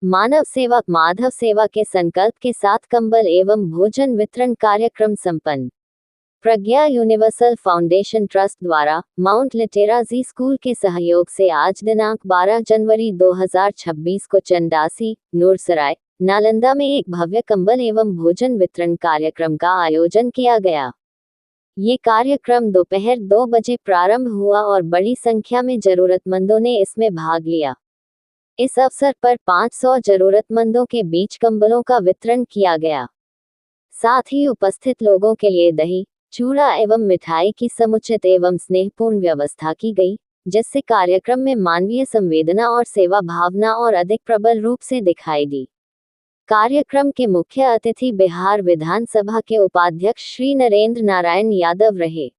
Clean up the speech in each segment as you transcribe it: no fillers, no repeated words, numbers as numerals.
मानव सेवा माधव सेवा के संकल्प के साथ कंबल एवं भोजन वितरण कार्यक्रम संपन्न। प्रज्ञा यूनिवर्सल फाउंडेशन ट्रस्ट द्वारा माउंट लिटेराजी स्कूल के सहयोग से आज दिनांक 12 जनवरी 2026 को चंडासी, नूरसराय, नालंदा में एक भव्य कंबल एवं भोजन वितरण कार्यक्रम का आयोजन किया गया। ये कार्यक्रम दोपहर 2 बजे प्रारंभ हुआ और बड़ी संख्या में जरूरतमंदों ने इसमें भाग लिया। इस अवसर पर 500 जरूरतमंदों के बीच कंबलों का वितरण किया गया। साथ ही उपस्थित लोगों के लिए दही, चूड़ा एवं मिठाई की समुचित एवं स्नेहपूर्ण व्यवस्था की गई, जिससे कार्यक्रम में मानवीय संवेदना और सेवा भावना और अधिक प्रबल रूप से दिखाई दी। कार्यक्रम के मुख्य अतिथि बिहार विधानसभा के उपाध्यक्ष श्री नरेंद्र नारायण यादव रहे।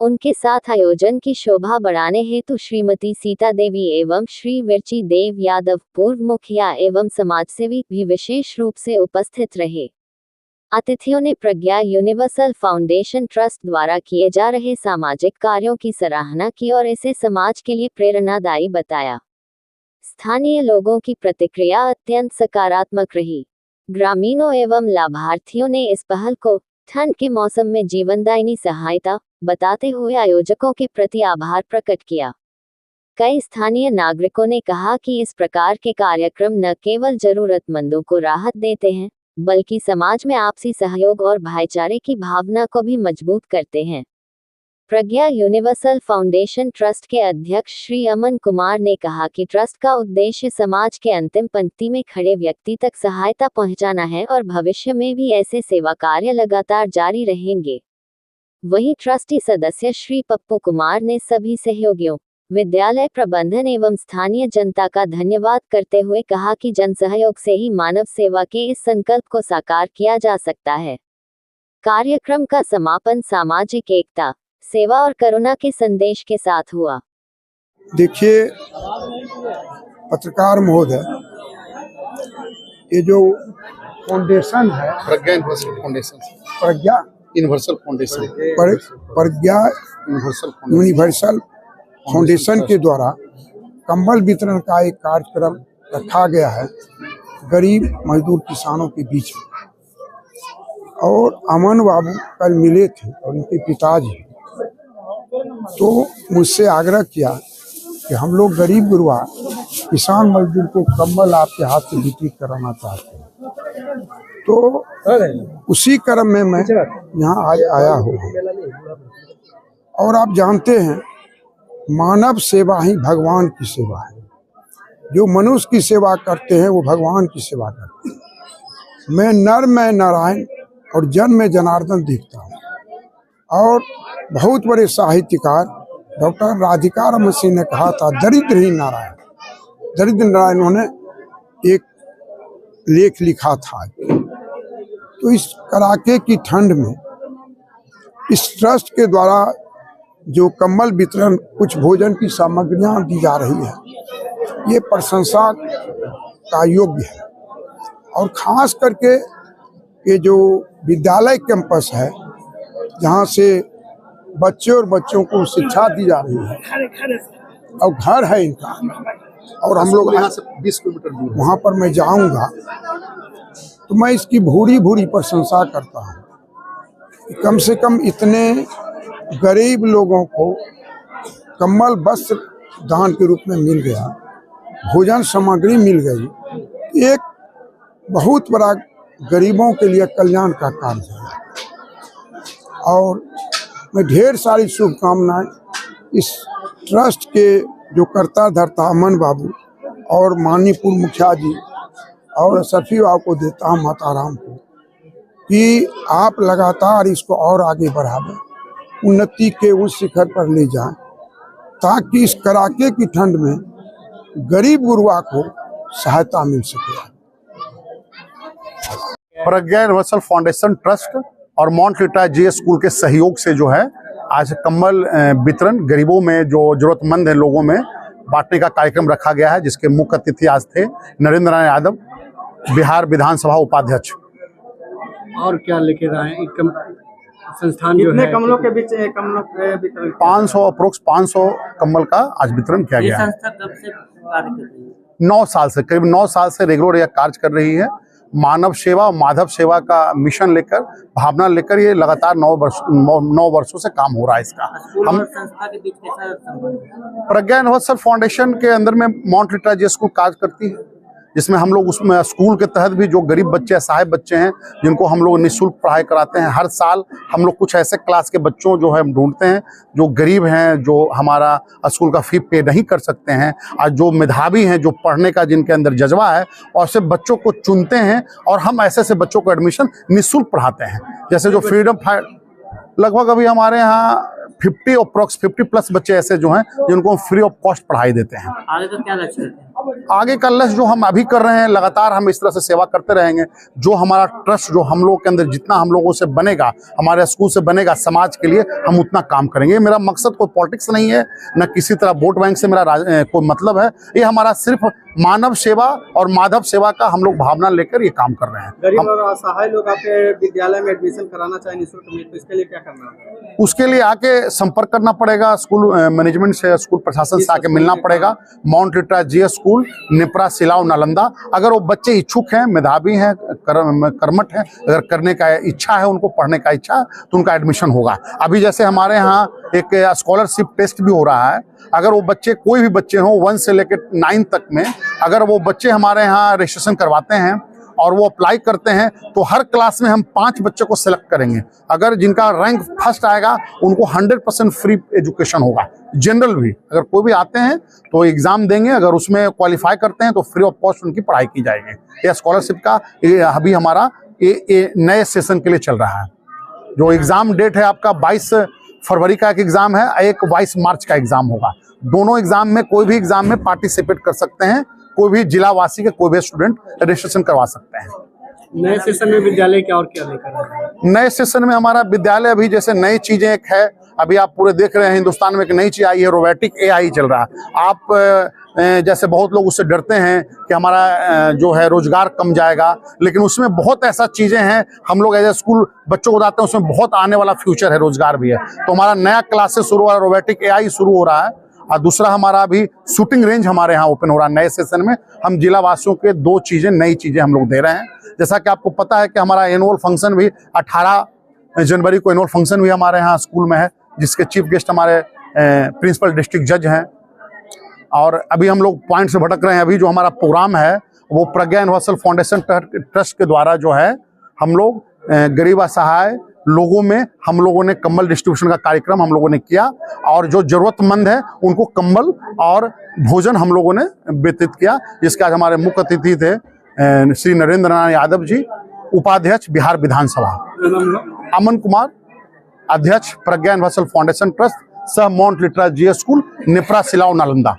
उनके साथ आयोजन की शोभा बढ़ाने हेतु श्रीमती सीता देवी एवं श्री विरची देव यादव पूर्व मुखिया एवं समाजसेवी भी विशेष रूप से उपस्थित रहे। अतिथियों ने प्रज्ञा यूनिवर्सल फाउंडेशन ट्रस्ट द्वारा किए जा रहे सामाजिक कार्यों की सराहना की और इसे समाज के लिए प्रेरणादायी बताया। स्थानीय लोगों की प्रतिक्रिया अत्यंत सकारात्मक रही। ग्रामीणों एवं लाभार्थियों ने इस पहल को ठंड के मौसम में जीवनदायिनी सहायता बताते हुए आयोजकों के प्रति आभार प्रकट किया। कई स्थानीय नागरिकों ने कहा कि इस प्रकार के कार्यक्रम न केवल जरूरतमंदों को राहत देते हैं, बल्कि समाज में आपसी सहयोग और भाईचारे की भावना को भी मजबूत करते हैं। प्रज्ञा यूनिवर्सल फाउंडेशन ट्रस्ट के अध्यक्ष श्री अमन कुमार ने कहा कि ट्रस्ट का उद्देश्य समाज के अंतिम पंक्ति में खड़े व्यक्ति तक सहायता पहुंचाना है और भविष्य में भी ऐसे सेवा कार्य लगातार जारी रहेंगे। वहीं ट्रस्टी सदस्य श्री पप्पू कुमार ने सभी सहयोगियों, विद्यालय प्रबंधन एवं स्थानीय जनता का धन्यवाद करते हुए कहा कि जन सहयोग से ही मानव सेवा के इस संकल्प को साकार किया जा सकता है। कार्यक्रम का समापन सामाजिक एकता, सेवा और करुणा के संदेश के साथ हुआ। देखिए पत्रकार महोदय, ये जो फाउंडेशन है प्रज्ञा यूनिवर्सल फाउंडेशन, प्रज्ञा यूनिवर्सल फाउंडेशन, प्रज्ञा यूनिवर्सल फाउंडेशन के द्वारा कंबल वितरण का एक कार्यक्रम रखा गया है गरीब मजदूर किसानों के बीच में। और अमन बाबू कल मिले थे और उनके पिताजी, तो मुझसे आग्रह किया कि हम लोग गरीब गुरबा किसान मजदूर को कंबल आपके हाथ से वितरित कराना चाहते हैं। तो उसी क्रम में मैं यहाँ आया हूँ। और आप जानते हैं, मानव सेवा ही भगवान की सेवा है। जो मनुष्य की सेवा करते हैं वो भगवान की सेवा करते हैं। मैं नर में नारायण और जन में जनार्दन देखता हूँ। और बहुत बड़े साहित्यकार डॉक्टर राधिका रमन सिंह ने कहा था, दरिद्र ही नारायण। दरिद्र नारायण उन्होंने एक लेख लिखा था। तो इस कड़ाके की ठंड में इस ट्रस्ट के द्वारा जो कंबल वितरण, कुछ भोजन की सामग्रियां दी जा रही है, ये प्रशंसा का योग्य है। और खास करके ये जो विद्यालय कैंपस है, जहाँ से बच्चे और बच्चों को शिक्षा दी जा रही है, और घर है इनका, और हम लोग यहाँ से 20 किलोमीटर दूर वहाँ पर मैं जाऊँगा, तो मैं इसकी भूरी भूरी प्रशंसा करता हूँ। कम से कम इतने गरीब लोगों को कंबल वस्त्र दान के रूप में मिल गया, भोजन सामग्री मिल गई। एक बहुत बड़ा गरीबों के लिए कल्याण का कार्य है। और मैं ढेर सारी शुभकामनाएं इस ट्रस्ट के जो कर्ता धर्ता अमन बाबू और माननीय पूर्व मुखिया जी और सफी बाबू को देता हूँ, माताराम को, कि आप लगातार इसको और आगे बढ़ावें, उन्नति के उस शिखर पर ले जाएं, ताकि इस कड़ाके की ठंड में गरीब गुरबा को सहायता मिल सके। प्रज्ञा यूनिवर्सल फाउंडेशन ट्रस्ट और माउंट लिटेराजी स्कूल के सहयोग से जो है आज कंबल वितरण गरीबों में, जो जरूरतमंद है लोगों में, बांटने का कार्यक्रम रखा गया है, जिसके मुख्य अतिथि आज थे नरेंद्र नारायण यादव, बिहार विधानसभा उपाध्यक्ष। और क्या लेके आए संस्थान जो है, कमलों के बीच 500 अप्रोक्स 500 कंबल का आज वितरण किया गया है। संस्था कब से कार्य कर रही है? 9 साल से, करीब 9 साल से रेगुलर यह कार्य कर रही है। मानव सेवा और माधव सेवा का मिशन लेकर, भावना लेकर ये लगातार 9 वर्षों से काम हो रहा है इसका। हम संस्था के बीच कैसा संबंध है? प्रज्ञा यूनिवर्सल फाउंडेशन के अंदर में माउंट लिटरा जी स्कूल कार्य करती है, जिसमें हम लोग उसमें स्कूल के तहत भी जो गरीब बच्चे, असहाय बच्चे हैं, जिनको हम लोग निःशुल्क पढ़ाई कराते हैं। हर साल हम लोग कुछ ऐसे क्लास के बच्चों जो है ढूंढते हैं जो गरीब हैं, जो हमारा स्कूल का फी पे नहीं कर सकते हैं, और जो मेधावी हैं, जो पढ़ने का जिनके अंदर जज्बा है, और ऐसे बच्चों को चुनते हैं और हम ऐसे बच्चों को एडमिशन निःशुल्क पढ़ाते हैं। जैसे जो फ्रीडम फाइटर, लगभग अभी हमारे यहाँ 50 प्लस बच्चे ऐसे जो हैं जिनको हम फ्री ऑफ कॉस्ट पढ़ाई देते हैं। आगे का क्या लक्ष्य है? आगे का लक्ष्य जो हम अभी कर रहे हैं, लगातार हम इस तरह से सेवा करते रहेंगे। जो हमारा ट्रस्ट जो हम लोग के अंदर जितना हम लोगों से बनेगा, हमारे स्कूल से बनेगा, समाज के लिए हम उतना काम करेंगे। मेरा मकसद कोई पॉलिटिक्स नहीं है, न किसी तरह वोट बैंक से मेरा कोई मतलब है। ये हमारा सिर्फ मानव सेवा और माधव सेवा का हम लोग भावना लेकर ये काम कर रहे हैं। गरीब और असहाय लोग आपके विद्यालय में एडमिशन कराना चाहें निःशुल्क में, तो इसके लिए क्या करना है? उसके लिए आके संपर्क करना पड़ेगा, स्कूल मैनेजमेंट से, स्कूल प्रशासन से आके मिलना पड़ेगा। माउंट लिटरा जी स्कूल, निपरा, सिलाव, नालंदा। अगर वो बच्चे इच्छुक हैं, मेधावी हैं, कर्मठ हैं, अगर करने का इच्छा है, उनको पढ़ने का इच्छा, तो उनका एडमिशन होगा। अभी जैसे हमारे यहाँ एक स्कॉलरशिप टेस्ट भी हो रहा है। अगर वो बच्चे, कोई भी बच्चे हों 1 से लेकर 9 तक में, अगर वो बच्चे हमारे यहाँ रजिस्ट्रेशन करवाते हैं और वो अप्लाई करते हैं, तो हर क्लास में हम 5 बच्चों को सिलेक्ट करेंगे। अगर जिनका रैंक फर्स्ट आएगा उनको 100% फ्री एजुकेशन होगा। जनरल भी अगर कोई भी आते हैं तो एग्जाम देंगे, अगर उसमें क्वालिफाई करते हैं तो फ्री ऑफ कॉस्ट उनकी पढ़ाई की जाएगी। यह स्कॉलरशिप का अभी हमारा नए सेशन के लिए चल रहा है। जो एग्जाम डेट है आपका 22 फरवरी का एक एग्जाम है, एक 22 मार्च का एग्जाम होगा। दोनों एग्जाम में, कोई भी एग्जाम में पार्टिसिपेट कर सकते हैं। कोई भी जिलावासी के कोई भी स्टूडेंट रजिस्ट्रेशन करवा सकते हैं। नए सेशन में विद्यालय क्या और क्या लेकर आए हैं? नए सेशन में हमारा विद्यालय अभी जैसे नई चीजें एक है, अभी आप पूरे देख रहे हैं हिंदुस्तान में एक नई चीज आई है, रोबोटिक AI चल रहा है। आप जैसे बहुत लोग उससे डरते हैं कि हमारा जो है रोजगार कम जाएगा, लेकिन उसमें बहुत ऐसा चीजें हैं, हम लोग एज ए स्कूल बच्चों को बताते हैं, उसमें बहुत आने वाला फ्यूचर है, रोजगार भी है। तो हमारा नया क्लासेस शुरू हो रहा है, रोबोटिक AI शुरू हो रहा है। और दूसरा हमारा अभी शूटिंग रेंज हमारे यहाँ ओपन हो रहा है। नए सेशन में हम जिला वासियों के 2 चीजें, नई चीजें हम लोग दे रहे हैं। जैसा कि आपको पता है कि हमारा एनुअल फंक्शन भी 18 जनवरी को एनुअल फंक्शन भी हमारे यहाँ स्कूल में है, जिसके चीफ गेस्ट हमारे प्रिंसिपल डिस्ट्रिक्ट जज हैं। और अभी हम लोग पॉइंट से भटक रहे हैं। अभी जो हमारा प्रोग्राम है वो प्रज्ञा यूनिवर्सल फाउंडेशन ट्रस्ट के द्वारा जो है, हम लोग गरीब असहाय लोगों में हम लोगों ने कंबल डिस्ट्रीब्यूशन का कार्यक्रम हम लोगों ने किया, और जो जरूरतमंद है उनको कंबल और भोजन हम लोगों ने वितरित किया, जिसके आज हमारे मुख्य अतिथि थे श्री नरेंद्र नारायण यादव जी, उपाध्यक्ष बिहार विधानसभा, अमन कुमार, अध्यक्ष प्रज्ञा यूनिवर्सल फाउंडेशन ट्रस्ट, सह माउंट लिटरा जी स्कूल, निपरा, सिलाव, नालंदा।